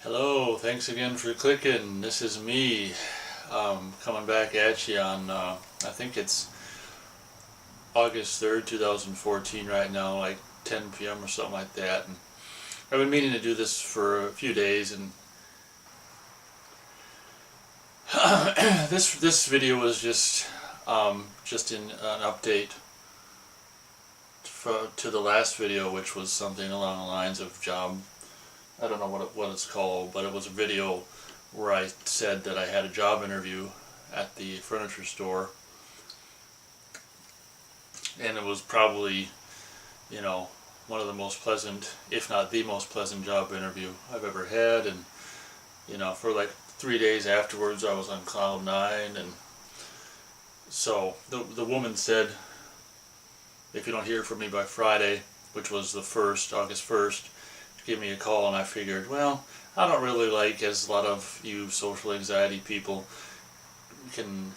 Hello, thanks again for clicking. This is me coming back at you on, I think it's August 3rd, 2014 right now, like 10 p.m. or something like that. And I've been meaning to do this for a few days, and this video was just in an update to the last video, which was something along the lines of job. I don't know what it's called, but it was a video where I said that I had a job interview at the furniture store, and it was probably, you know, one of the most pleasant, if not the most pleasant job interview I've ever had. And for like 3 days afterwards I was on cloud nine. And so the woman said, if you don't hear from me by Friday, which was the 1st, August 1st, give me a call. And I figured, well, I don't really like, as a lot of you social anxiety people can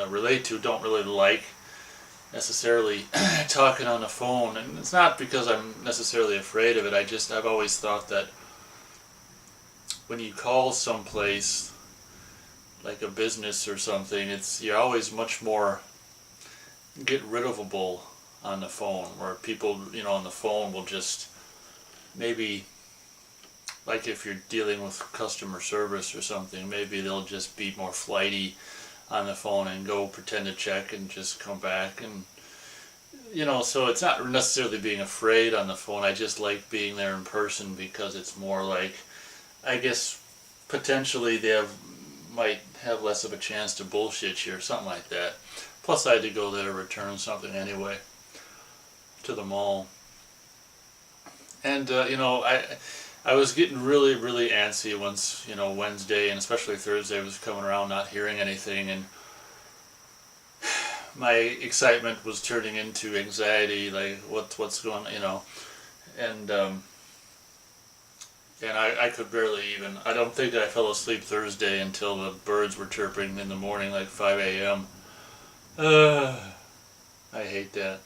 relate to, don't really like necessarily talking on the phone. And it's not because I'm necessarily afraid of it. I've always thought that when you call someplace like a business or something, you're always much more get ridable on the phone, where people on the phone will just maybe, like if you're dealing with customer service or something, maybe they'll just be more flighty on the phone and go pretend to check and just come back. And so it's not necessarily being afraid on the phone. I just like being there in person, because it's more like, I guess, potentially might have less of a chance to bullshit you or something like that. Plus I had to go there to return something anyway to the mall. And I was getting really, really antsy once Wednesday and especially Thursday was coming around, not hearing anything, and my excitement was turning into anxiety, like what's going, and I could barely even. I don't think I fell asleep Thursday until the birds were chirping in the morning, like 5 a.m. I hate that.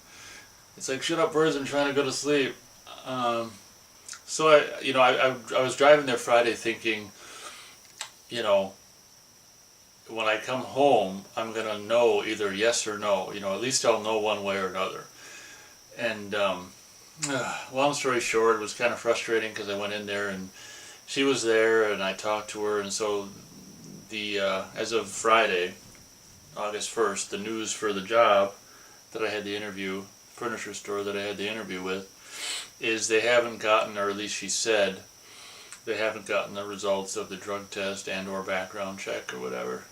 It's like, shut up, birds! I'm trying to go to sleep. So I was driving there Friday thinking, when I come home, I'm gonna know either yes or no. At least I'll know one way or another. And long story short, it was kind of frustrating, because I went in there and she was there and I talked to her. And so as of Friday, August 1st, the news for the job that I had the interview, furniture store that I had the interview with, is they haven't gotten, or at least she said, they haven't gotten the results of the drug test and or background check or whatever.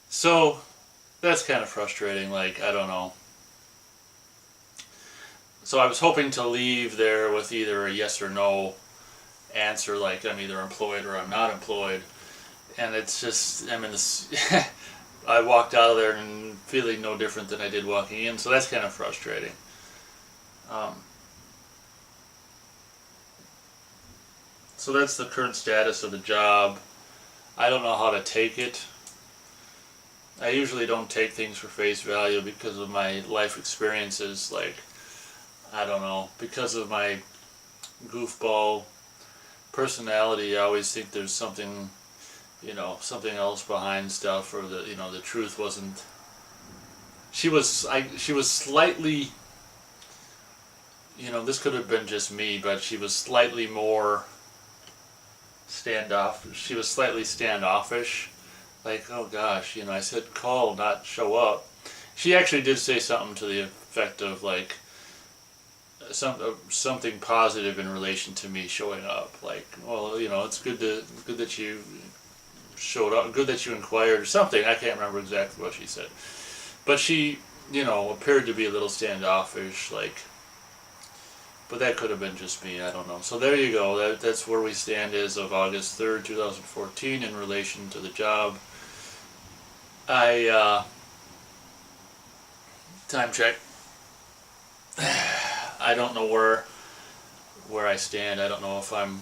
So that's kind of frustrating, like, I don't know. So I was hoping to leave there with either a yes or no answer, like I'm either employed or I'm not employed. And it's just, I'm in this, I walked out of there and feeling no different than I did walking in, so that's kind of frustrating. So that's the current status of the job. I don't know how to take it. I usually don't take things for face value because of my life experiences, like, I don't know, because of my goofball personality. I always think there's something, something else behind stuff, or the truth wasn't. She was slightly, this could have been just me, but she was slightly more she was slightly standoffish. Like, oh gosh, I said call, not show up. She actually did say something to the effect of, like, something positive in relation to me showing up. Like, well, it's good that you showed up, good that you inquired, or something. I can't remember exactly what she said, but she, appeared to be a little standoffish, like. But that could have been just me, I don't know. So there you go. That's where we stand as of August 3rd, 2014 in relation to the job. Time check. I don't know where I stand. I don't know if I'm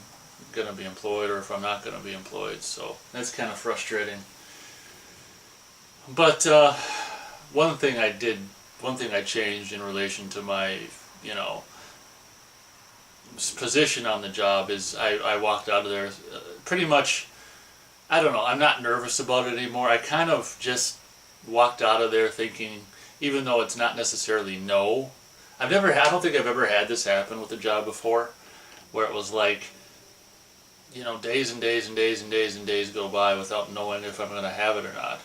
going to be employed or if I'm not going to be employed. So that's kind of frustrating. But one thing I changed in relation to my, position on the job is I walked out of there pretty much, I don't know, I'm not nervous about it anymore. I kind of just walked out of there thinking, even though it's not necessarily no, I don't think I've ever had this happen with a job before, where it was like, days and days and days and days and days go by without knowing if I'm going to have it or not.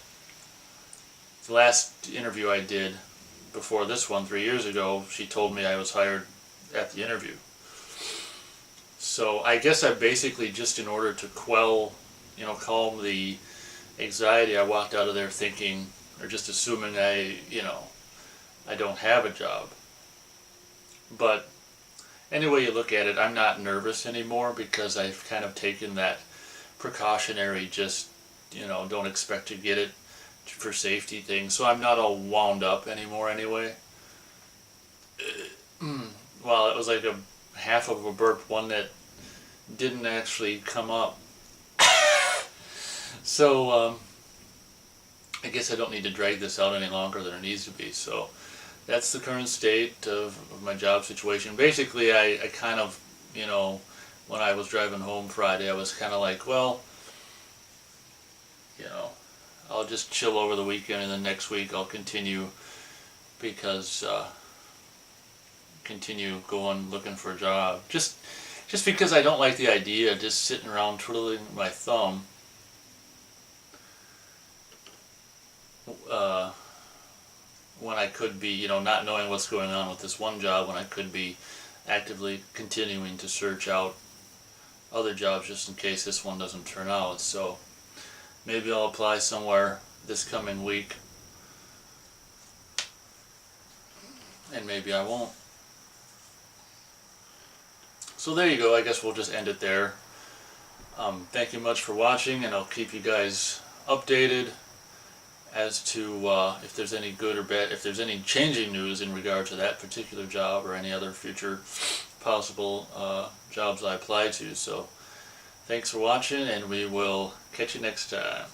The last interview I did before this one 3 years ago, she told me I was hired at the interview. So I guess I basically, just in order to calm the anxiety, I walked out of there thinking, or just assuming I don't have a job. But any way you look at it, I'm not nervous anymore because I've kind of taken that precautionary, just, don't expect to get it for safety thing. So I'm not all wound up anymore anyway. Well, it was like a half of a burp, one that didn't actually come up. So I guess I don't need to drag this out any longer than it needs to be. So that's the current state of my job situation. Basically, I kind of, when I was driving home Friday, I was kind of like, well, I'll just chill over the weekend, and then next week I'll continue going looking for a job. Just because I don't like the idea of just sitting around twiddling my thumb. When I could be, not knowing what's going on with this one job, when I could be actively continuing to search out other jobs just in case this one doesn't turn out. So maybe I'll apply somewhere this coming week, and maybe I won't. So there you go. I guess we'll just end it there. Thank you much for watching, and I'll keep you guys updated as to if there's any good or bad, if there's any changing news in regard to that particular job or any other future possible jobs I apply to. So thanks for watching, and we will catch you next time.